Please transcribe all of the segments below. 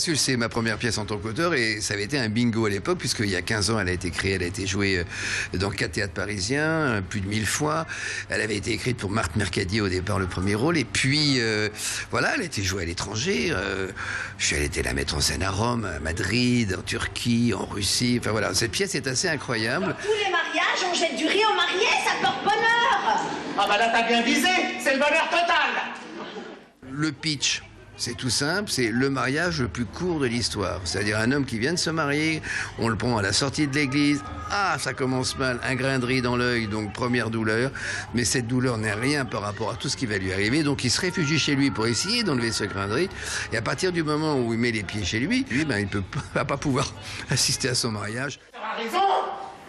Basule, c'est ma première pièce en tant qu'auteur et ça avait été un bingo à l'époque puisqu'il y a 15 ans, elle a été créée, elle a été jouée dans 4 théâtres parisiens, plus de 1000 fois. Elle avait été écrite pour Marthe Mercadier au départ, le premier rôle. Et puis, voilà, elle a été jouée à l'étranger. Je suis allé la mettre en scène à Rome, à Madrid, en Turquie, en Russie. Enfin voilà, cette pièce est assez incroyable. Dans tous les mariages, on jette du riz aux mariés, ça porte bonheur. Ah bah là, t'as bien visé, c'est le bonheur total. Le pitch, c'est tout simple, c'est le mariage le plus court de l'histoire. C'est-à-dire un homme qui vient de se marier, on le prend à la sortie de l'église, ah ça commence mal, un grain de riz dans l'œil, donc première douleur, mais cette douleur n'est rien par rapport à tout ce qui va lui arriver, donc il se réfugie chez lui pour essayer d'enlever ce grain de riz, et à partir du moment où il met les pieds chez lui, il va pas pouvoir assister à son mariage. Tu as raison.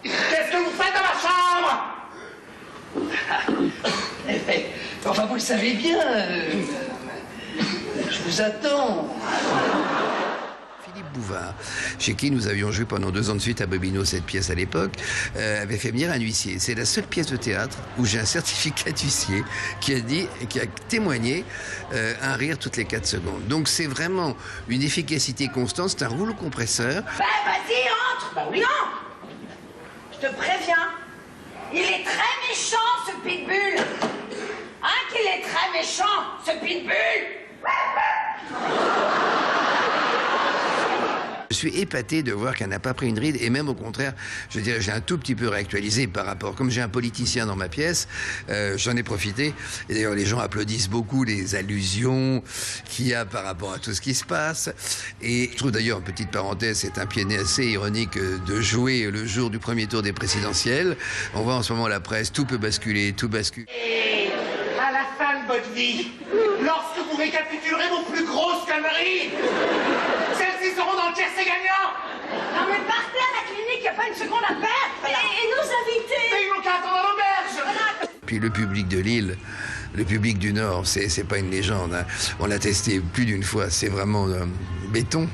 Qu'est-ce que vous faites dans ma chambre? Enfin, vous le savez bien, je vous attends. Philippe Bouvard, chez qui nous avions joué pendant 2 ans de suite à Bobino cette pièce à l'époque, avait fait venir un huissier. C'est la seule pièce de théâtre où j'ai un certificat d'huissier qui a témoigné un rire toutes les 4 secondes. Donc c'est vraiment une efficacité constante, c'est un rouleau compresseur. Ben vas-y, entre. Bah oui. Non. Je te préviens, il est très méchant ce pitbull. Hein, qu'il est très méchant ce pitbull. Je suis épaté de voir qu'elle n'a pas pris une ride et même au contraire, je dirais, j'ai un tout petit peu réactualisé par rapport, comme j'ai un politicien dans ma pièce, j'en ai profité. Et d'ailleurs, les gens applaudissent beaucoup les allusions qu'il y a par rapport à tout ce qui se passe. Et je trouve d'ailleurs, une petite parenthèse, c'est un pied assez ironique de jouer le jour du premier tour des présidentielles. On voit en ce moment la presse, tout peut basculer, tout bascule. Et à la fin de votre vie, lorsque vous récapitulerez vos plus grosses conneries, celles-ci seront dans le tiercé gagnant. Non mais partez à la clinique, y a pas une seconde à perdre. Et nos invités. Mais ils n'ont qu'à attendre à l'auberge. Puis le public de Lille, le public du Nord, c'est pas une légende, hein. On l'a testé plus d'une fois, c'est vraiment béton.